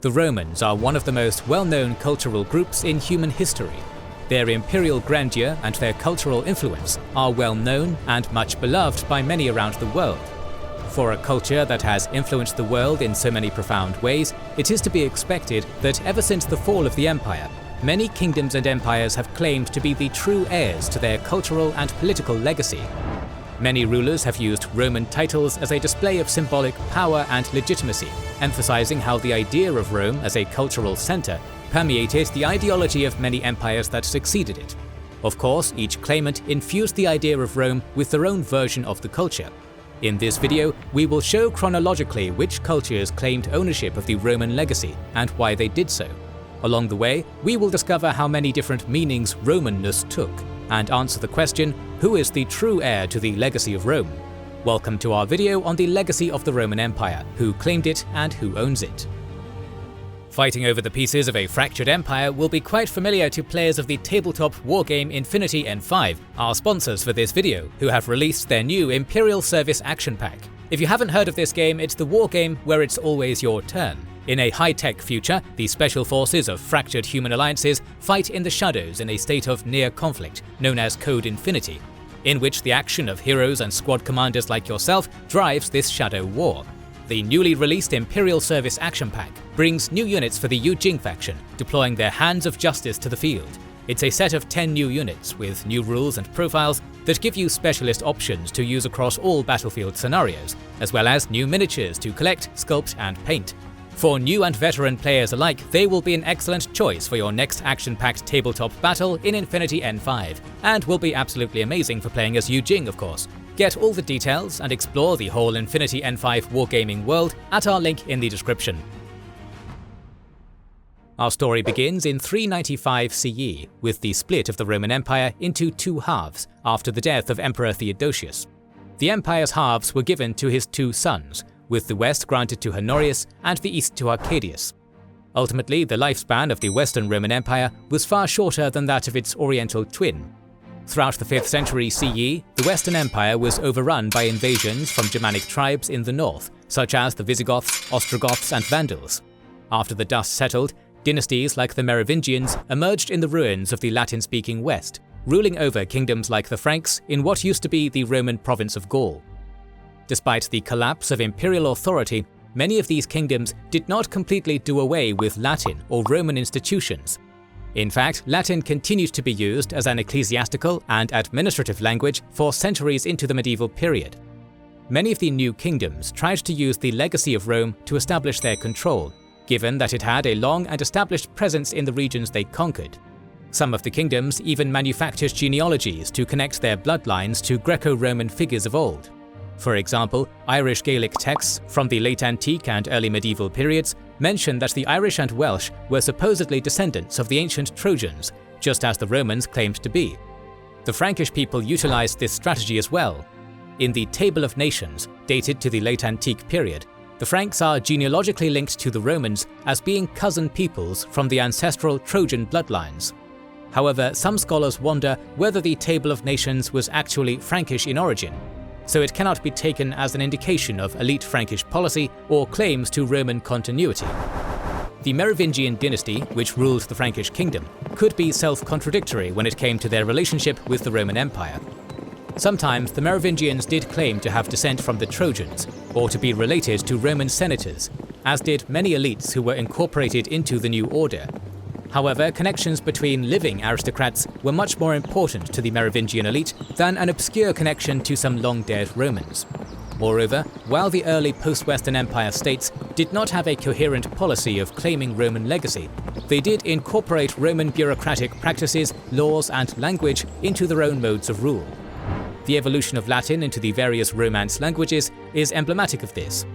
The Romans are one of the most well-known cultural groups in human history. Their imperial grandeur and their cultural influence are well known and much beloved by many around the world. For a culture that has influenced the world in so many profound ways, it is to be expected that ever since the fall of the empire, many kingdoms and empires have claimed to be the true heirs to their cultural and political legacy. Many rulers have used Roman titles as a display of symbolic power and legitimacy, emphasizing how the idea of Rome as a cultural center permeated the ideology of many empires that succeeded it. Of course, each claimant infused the idea of Rome with their own version of the culture. In this video, we will show chronologically which cultures claimed ownership of the Roman legacy and why they did so. Along the way, we will discover how many different meanings Romanness took, and answer the question, who is the true heir to the legacy of Rome? Welcome to our video on the legacy of the Roman Empire, who claimed it and who owns it. Fighting over the pieces of a fractured empire will be quite familiar to players of the tabletop wargame Infinity N5, our sponsors for this video, who have released their new Imperial Service Action Pack. If you haven't heard of this game, it's the wargame where it's always your turn. In a high-tech future, the special forces of fractured human alliances fight in the shadows in a state of near conflict, known as Code Infinity, in which the action of heroes and squad commanders like yourself drives this shadow war. The newly released Imperial Service Action Pack brings new units for the Yujing faction, deploying their Hands of Justice to the field. It's a set of 10 new units with new rules and profiles that give you specialist options to use across all battlefield scenarios, as well as new miniatures to collect, sculpt and paint. For new and veteran players alike, they will be an excellent choice for your next action-packed tabletop battle in Infinity N5, and will be absolutely amazing for playing as Yujing, of course. Get all the details and explore the whole Infinity N5 wargaming world at our link in the description. Our story begins in 395 CE, with the split of the Roman Empire into two halves after the death of Emperor Theodosius. The empire's halves were given to his two sons, with the west granted to Honorius and the east to Arcadius. Ultimately, the lifespan of the Western Roman Empire was far shorter than that of its Oriental twin. Throughout the 5th century CE, the Western Empire was overrun by invasions from Germanic tribes in the north, such as the Visigoths, Ostrogoths and Vandals. After the dust settled, dynasties like the Merovingians emerged in the ruins of the Latin-speaking West, ruling over kingdoms like the Franks in what used to be the Roman province of Gaul. Despite the collapse of imperial authority, many of these kingdoms did not completely do away with Latin or Roman institutions. In fact, Latin continued to be used as an ecclesiastical and administrative language for centuries into the medieval period. Many of the new kingdoms tried to use the legacy of Rome to establish their control, given that it had a long and established presence in the regions they conquered. Some of the kingdoms even manufactured genealogies to connect their bloodlines to Greco-Roman figures of old. For example, Irish Gaelic texts from the late antique and early medieval periods mention that the Irish and Welsh were supposedly descendants of the ancient Trojans, just as the Romans claimed to be. The Frankish people utilized this strategy as well. In the Table of Nations, dated to the late antique period, the Franks are genealogically linked to the Romans as being cousin peoples from the ancestral Trojan bloodlines. However, some scholars wonder whether the Table of Nations was actually Frankish in origin, so it cannot be taken as an indication of elite Frankish policy or claims to Roman continuity. The Merovingian dynasty, which ruled the Frankish kingdom, could be self-contradictory when it came to their relationship with the Roman Empire. Sometimes the Merovingians did claim to have descent from the Trojans, or to be related to Roman senators, as did many elites who were incorporated into the new order. However, connections between living aristocrats were much more important to the Merovingian elite than an obscure connection to some long-dead Romans. Moreover, while the early post-Western Empire states did not have a coherent policy of claiming Roman legacy, they did incorporate Roman bureaucratic practices, laws, and language into their own modes of rule. The evolution of Latin into the various Romance languages is emblematic of this.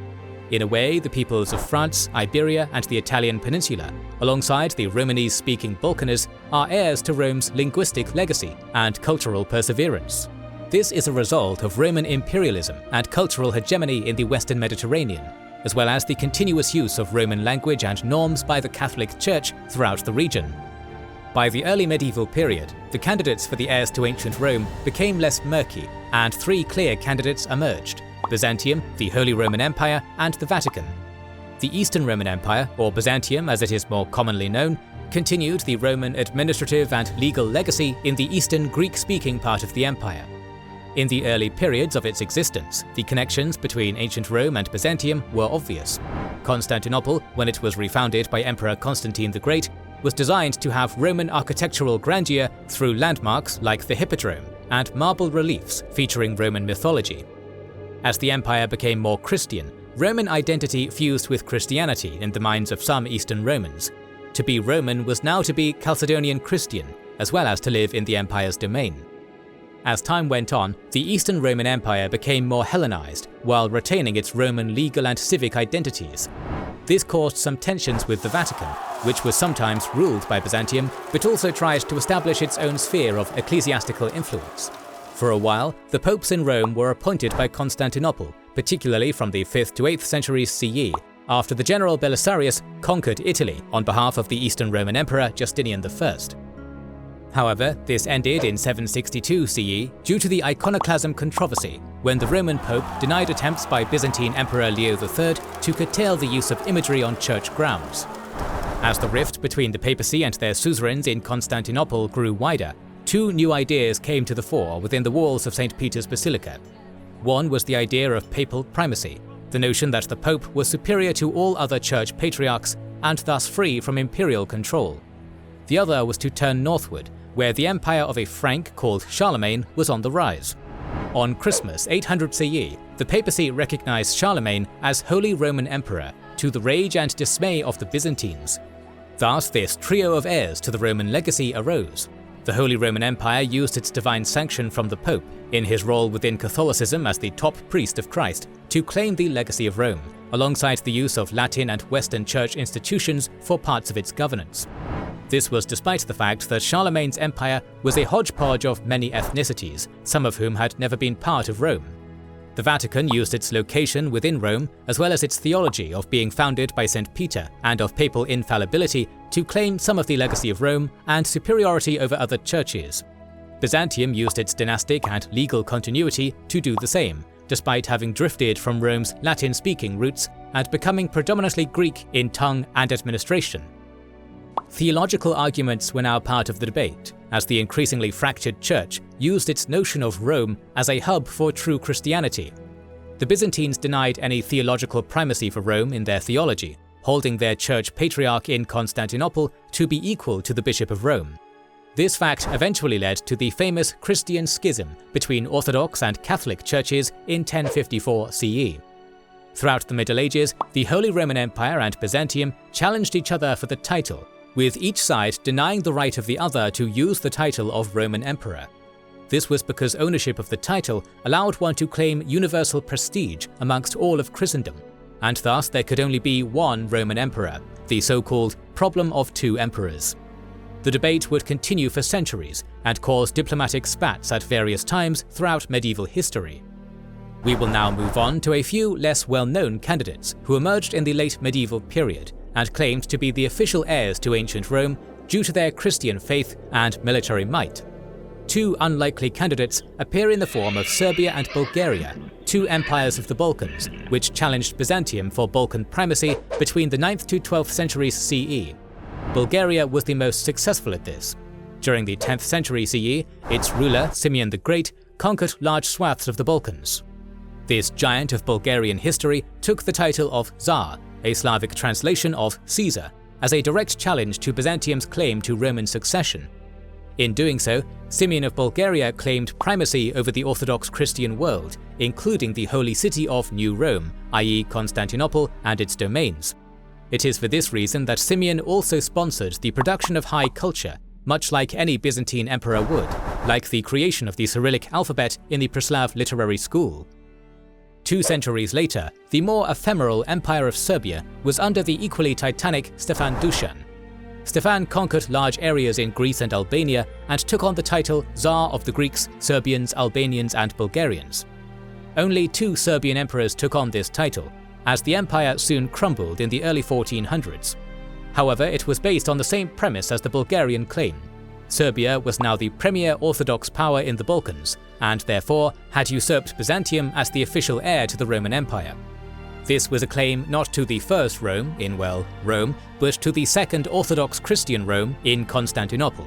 In a way, the peoples of France, Iberia, and the Italian peninsula, alongside the Romanese-speaking Balkans, are heirs to Rome's linguistic legacy and cultural perseverance. This is a result of Roman imperialism and cultural hegemony in the Western Mediterranean, as well as the continuous use of Roman language and norms by the Catholic Church throughout the region. By the early medieval period, the candidates for the heirs to ancient Rome became less murky, and three clear candidates emerged: Byzantium, the Holy Roman Empire, and the Vatican. The Eastern Roman Empire, or Byzantium as it is more commonly known, continued the Roman administrative and legal legacy in the eastern Greek-speaking part of the empire. In the early periods of its existence, the connections between ancient Rome and Byzantium were obvious. Constantinople, when it was refounded by Emperor Constantine the Great, was designed to have Roman architectural grandeur through landmarks like the Hippodrome and marble reliefs featuring Roman mythology. As the empire became more Christian, Roman identity fused with Christianity in the minds of some Eastern Romans. To be Roman was now to be Chalcedonian Christian, as well as to live in the empire's domain. As time went on, the Eastern Roman Empire became more Hellenized, while retaining its Roman legal and civic identities. This caused some tensions with the Vatican, which was sometimes ruled by Byzantium, but also tried to establish its own sphere of ecclesiastical influence. For a while, the popes in Rome were appointed by Constantinople, particularly from the 5th to 8th centuries CE, after the general Belisarius conquered Italy on behalf of the Eastern Roman Emperor Justinian I. However, this ended in 762 CE due to the iconoclasm controversy, when the Roman Pope denied attempts by Byzantine Emperor Leo III to curtail the use of imagery on church grounds. As the rift between the papacy and their suzerains in Constantinople grew wider, two new ideas came to the fore within the walls of St. Peter's Basilica. One was the idea of papal primacy, the notion that the Pope was superior to all other church patriarchs and thus free from imperial control. The other was to turn northward, where the empire of a Frank called Charlemagne was on the rise. On Christmas 800 CE, the papacy recognized Charlemagne as Holy Roman Emperor, to the rage and dismay of the Byzantines. Thus, this trio of heirs to the Roman legacy arose. The Holy Roman Empire used its divine sanction from the Pope, in his role within Catholicism as the top priest of Christ, to claim the legacy of Rome, alongside the use of Latin and Western church institutions for parts of its governance. This was despite the fact that Charlemagne's empire was a hodgepodge of many ethnicities, some of whom had never been part of Rome. The Vatican used its location within Rome, as well as its theology of being founded by St. Peter and of papal infallibility, to claim some of the legacy of Rome and superiority over other churches. Byzantium used its dynastic and legal continuity to do the same, despite having drifted from Rome's Latin-speaking roots and becoming predominantly Greek in tongue and administration. Theological arguments were now part of the debate, as the increasingly fractured church used its notion of Rome as a hub for true Christianity. The Byzantines denied any theological primacy for Rome in their theology, holding their church patriarch in Constantinople to be equal to the Bishop of Rome. This fact eventually led to the famous Christian schism between Orthodox and Catholic churches in 1054 CE. Throughout the Middle Ages, the Holy Roman Empire and Byzantium challenged each other for the title, with each side denying the right of the other to use the title of Roman Emperor. This was because ownership of the title allowed one to claim universal prestige amongst all of Christendom, and thus there could only be one Roman Emperor, the so-called problem of two emperors. The debate would continue for centuries and cause diplomatic spats at various times throughout medieval history. We will now move on to a few less well-known candidates who emerged in the late medieval period and claimed to be the official heirs to ancient Rome due to their Christian faith and military might. Two unlikely candidates appear in the form of Serbia and Bulgaria, two empires of the Balkans, which challenged Byzantium for Balkan primacy between the 9th to 12th centuries CE. Bulgaria was the most successful at this. During the 10th century CE, its ruler, Simeon the Great, conquered large swaths of the Balkans. This giant of Bulgarian history took the title of Tsar, a Slavic translation of Caesar, as a direct challenge to Byzantium's claim to Roman succession. In doing so, Simeon of Bulgaria claimed primacy over the Orthodox Christian world, including the holy city of New Rome, i.e. Constantinople and its domains. It is for this reason that Simeon also sponsored the production of high culture, much like any Byzantine emperor would, like the creation of the Cyrillic alphabet in the Preslav Literary School. 2 centuries later, the more ephemeral Empire of Serbia was under the equally titanic Stefan Dušan. Stefan conquered large areas in Greece and Albania and took on the title Tsar of the Greeks, Serbians, Albanians and Bulgarians. Only 2 Serbian emperors took on this title, as the empire soon crumbled in the early 1400s. However, it was based on the same premise as the Bulgarian claim. Serbia was now the premier Orthodox power in the Balkans, and therefore had usurped Byzantium as the official heir to the Roman Empire. This was a claim not to the First Rome in, well, Rome, but to the Second Orthodox Christian Rome in Constantinople.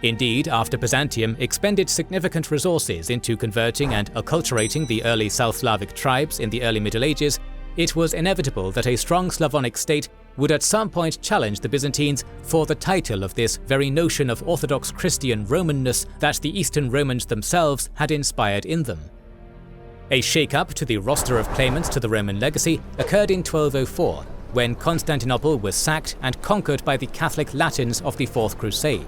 Indeed, after Byzantium expended significant resources into converting and acculturating the early South Slavic tribes in the early Middle Ages, it was inevitable that a strong Slavonic state would at some point challenge the Byzantines for the title of this very notion of Orthodox Christian Romanness that the Eastern Romans themselves had inspired in them. A shake-up to the roster of claimants to the Roman legacy occurred in 1204, when Constantinople was sacked and conquered by the Catholic Latins of the Fourth Crusade.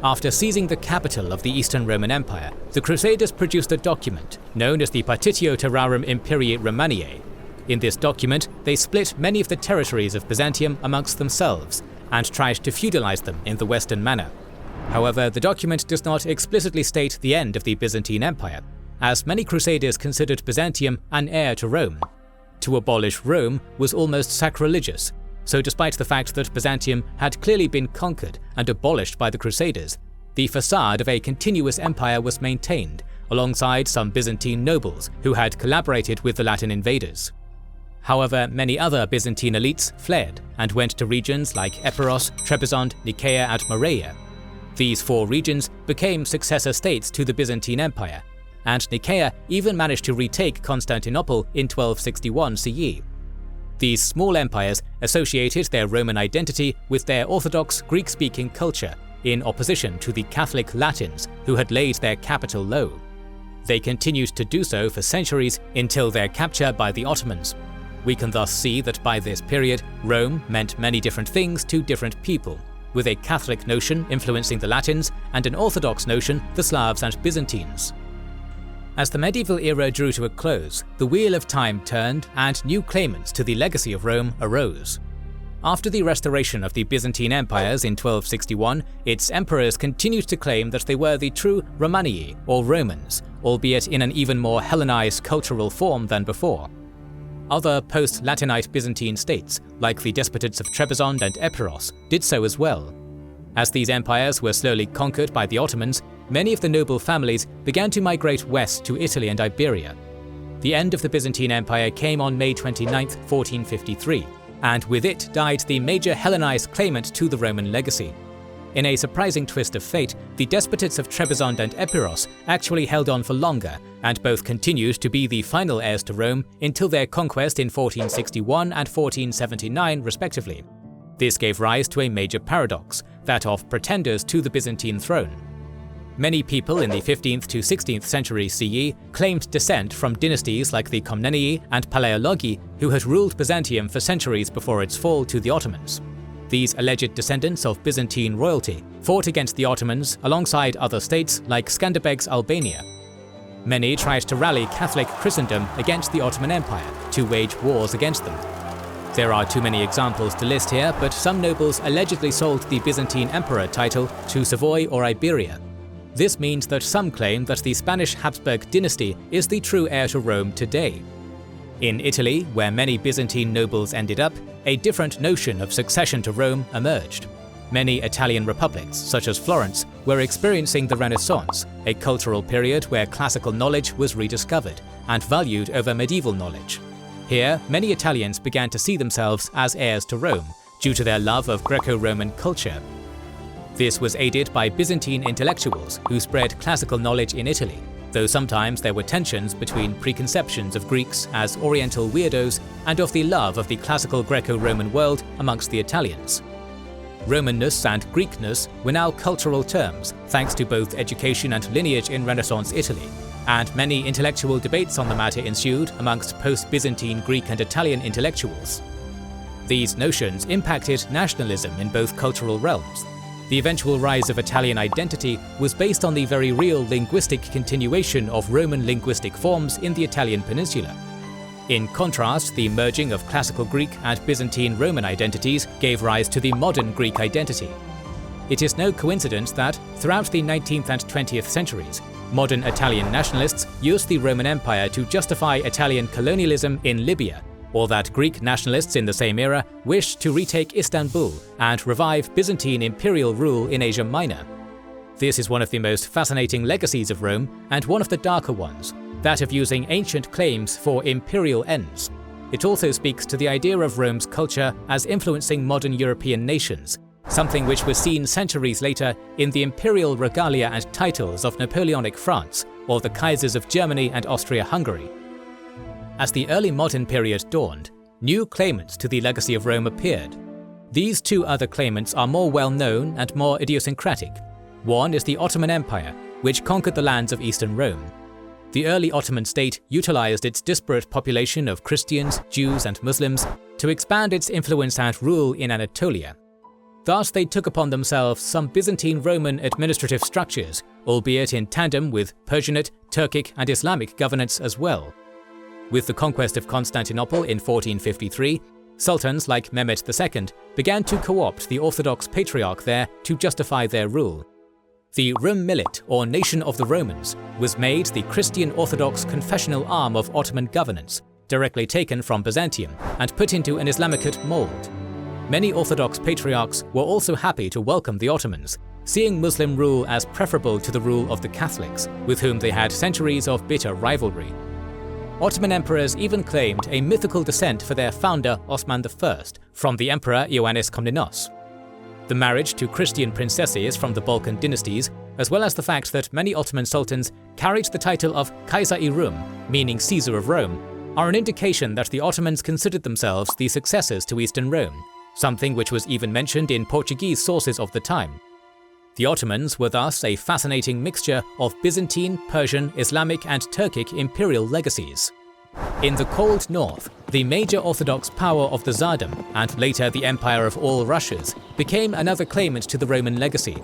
After seizing the capital of the Eastern Roman Empire, the Crusaders produced a document known as the Partitio Terrarum Imperii Romaniae. In this document, they split many of the territories of Byzantium amongst themselves and tried to feudalize them in the Western manner. However, the document does not explicitly state the end of the Byzantine Empire, as many Crusaders considered Byzantium an heir to Rome. To abolish Rome was almost sacrilegious, so despite the fact that Byzantium had clearly been conquered and abolished by the Crusaders, the facade of a continuous empire was maintained, alongside some Byzantine nobles who had collaborated with the Latin invaders. However, many other Byzantine elites fled and went to regions like Epirus, Trebizond, Nicaea and Morea. These four regions became successor states to the Byzantine Empire, and Nicaea even managed to retake Constantinople in 1261 CE. These small empires associated their Roman identity with their Orthodox Greek-speaking culture, in opposition to the Catholic Latins who had laid their capital low. They continued to do so for centuries until their capture by the Ottomans. We can thus see that by this period, Rome meant many different things to different people, with a Catholic notion influencing the Latins and an Orthodox notion the Slavs and Byzantines. As the medieval era drew to a close, the wheel of time turned and new claimants to the legacy of Rome arose. After the restoration of the Byzantine empires in 1261, its emperors continued to claim that they were the true Romanii, or Romans, albeit in an even more Hellenized cultural form than before. Other post-Latinite Byzantine states, like the despotates of Trebizond and Epirus, did so as well. As these empires were slowly conquered by the Ottomans, many of the noble families began to migrate west to Italy and Iberia. The end of the Byzantine Empire came on May 29, 1453, and with it died the major Hellenized claimant to the Roman legacy. In a surprising twist of fate, the despotates of Trebizond and Epirus actually held on for longer, and both continued to be the final heirs to Rome until their conquest in 1461 and 1479 respectively. This gave rise to a major paradox, that of pretenders to the Byzantine throne. Many people in the 15th to 16th century CE claimed descent from dynasties like the Komnenii and Palaeologi, who had ruled Byzantium for centuries before its fall to the Ottomans. These alleged descendants of Byzantine royalty fought against the Ottomans alongside other states like Skanderbeg's Albania. Many tried to rally Catholic Christendom against the Ottoman Empire to wage wars against them. There are too many examples to list here, but some nobles allegedly sold the Byzantine emperor title to Savoy or Iberia. This means that some claim that the Spanish Habsburg dynasty is the true heir to Rome today. In Italy, where many Byzantine nobles ended up, a different notion of succession to Rome emerged. Many Italian republics, such as Florence, were experiencing the Renaissance, a cultural period where classical knowledge was rediscovered and valued over medieval knowledge. Here, many Italians began to see themselves as heirs to Rome, due to their love of Greco-Roman culture. This was aided by Byzantine intellectuals who spread classical knowledge in Italy, though sometimes there were tensions between preconceptions of Greeks as Oriental weirdos and of the love of the classical Greco-Roman world amongst the Italians. Romanness and Greekness were now cultural terms, thanks to both education and lineage in Renaissance Italy, and many intellectual debates on the matter ensued amongst post-Byzantine Greek and Italian intellectuals. These notions impacted nationalism in both cultural realms. The eventual rise of Italian identity was based on the very real linguistic continuation of Roman linguistic forms in the Italian peninsula. In contrast, the merging of classical Greek and Byzantine Roman identities gave rise to the modern Greek identity. It is no coincidence that, throughout the 19th and 20th centuries, modern Italian nationalists used the Roman Empire to justify Italian colonialism in Libya, or that Greek nationalists in the same era wished to retake Istanbul and revive Byzantine imperial rule in Asia Minor. This is one of the most fascinating legacies of Rome, and one of the darker ones, that of using ancient claims for imperial ends. it also speaks to the idea of Rome's culture as influencing modern European nations, something which was seen centuries later in the imperial regalia and titles of Napoleonic France or the Kaisers of Germany and Austria-Hungary. As the early modern period dawned, new claimants to the legacy of Rome appeared. These two other claimants are more well-known and more idiosyncratic. One is the Ottoman Empire, which conquered the lands of Eastern Rome. The early Ottoman state utilized its disparate population of Christians, Jews, and Muslims to expand its influence and rule in Anatolia. Thus, they took upon themselves some Byzantine Roman administrative structures, albeit in tandem with Persianate, Turkic, and Islamic governance as well. With the conquest of Constantinople in 1453, sultans like Mehmed II began to co-opt the Orthodox Patriarch there to justify their rule. The Rum Millet, or Nation of the Romans, was made the Christian Orthodox confessional arm of Ottoman governance, directly taken from Byzantium and put into an Islamicate mold. Many Orthodox patriarchs were also happy to welcome the Ottomans, seeing Muslim rule as preferable to the rule of the Catholics, with whom they had centuries of bitter rivalry. Ottoman emperors even claimed a mythical descent for their founder Osman I from the emperor Ioannis Komnenos. The marriage to Christian princesses from the Balkan dynasties, as well as the fact that many Ottoman sultans carried the title of Kaiser-i Rum, meaning Caesar of Rome, are an indication that the Ottomans considered themselves the successors to Eastern Rome, something which was even mentioned in Portuguese sources of the time. The Ottomans were thus a fascinating mixture of Byzantine, Persian, Islamic, and Turkic imperial legacies. In the Cold North, the major Orthodox power of the Tsardom, and later the Empire of all Russias, became another claimant to the Roman legacy.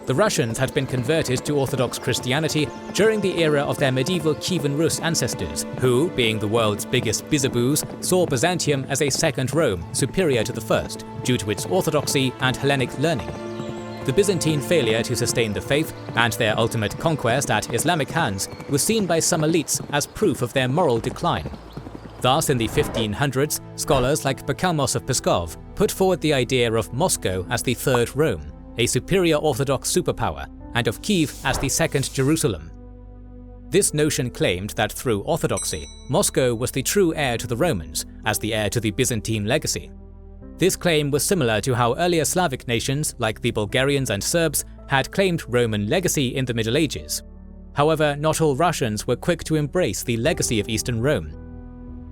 The Russians had been converted to Orthodox Christianity during the era of their medieval Kievan Rus ancestors, who, being the world's biggest Bizaboos, saw Byzantium as a second Rome superior to the first, due to its orthodoxy and Hellenic learning. The Byzantine failure to sustain the faith and their ultimate conquest at Islamic hands was seen by some elites as proof of their moral decline. Thus, in the 1500s, scholars like Bakalmos of Pskov put forward the idea of Moscow as the Third Rome, a superior Orthodox superpower, and of Kiev as the Second Jerusalem. This notion claimed that through orthodoxy, Moscow was the true heir to the Romans, as the heir to the Byzantine legacy. This claim was similar to how earlier Slavic nations, like the Bulgarians and Serbs, had claimed Roman legacy in the Middle Ages. However, not all Russians were quick to embrace the legacy of Eastern Rome.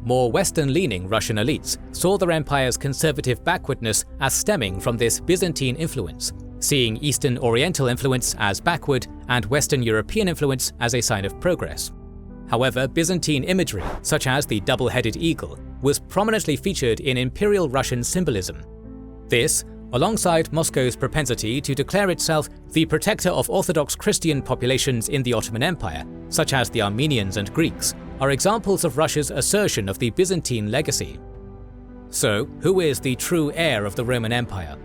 More Western-leaning Russian elites saw their empire's conservative backwardness as stemming from this Byzantine influence, seeing Eastern Oriental influence as backward and Western European influence as a sign of progress. However, Byzantine imagery, such as the double-headed eagle, was prominently featured in Imperial Russian symbolism. This, alongside Moscow's propensity to declare itself the protector of Orthodox Christian populations in the Ottoman Empire, such as the Armenians and Greeks, are examples of Russia's assertion of the Byzantine legacy. So, who is the true heir of the Roman Empire?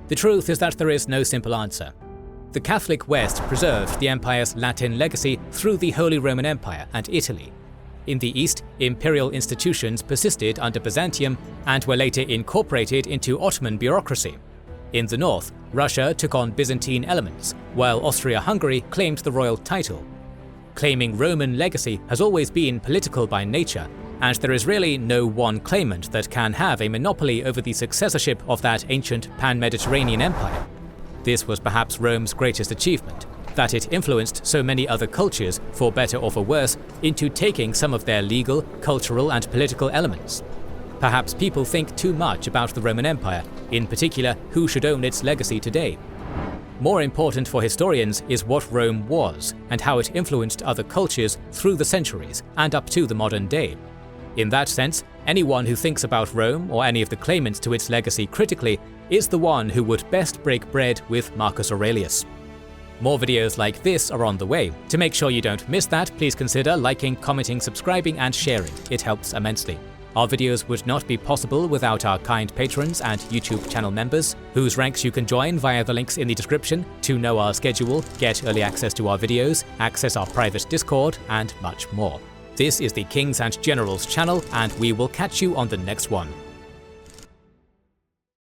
The truth is that there is no simple answer. The Catholic West preserved the empire's Latin legacy through the Holy Roman Empire and Italy. In the East, imperial institutions persisted under Byzantium and were later incorporated into Ottoman bureaucracy. In the North, Russia took on Byzantine elements, while Austria-Hungary claimed the royal title. Claiming Roman legacy has always been political by nature, and there is really no one claimant that can have a monopoly over the successorship of that ancient pan-Mediterranean empire. This was perhaps Rome's greatest achievement, that it influenced so many other cultures, for better or for worse, into taking some of their legal, cultural, and political elements. Perhaps people think too much about the Roman Empire, in particular who should own its legacy today. More important for historians is what Rome was, and how it influenced other cultures through the centuries and up to the modern day. In that sense, anyone who thinks about Rome or any of the claimants to its legacy critically is the one who would best break bread with Marcus Aurelius. More videos like this are on the way. To make sure you don't miss that, please consider liking, commenting, subscribing, and sharing. It helps immensely. Our videos would not be possible without our kind patrons and YouTube channel members, whose ranks you can join via the links in the description to know our schedule, get early access to our videos, access our private Discord, and much more. This is the Kings and Generals channel, and we will catch you on the next one.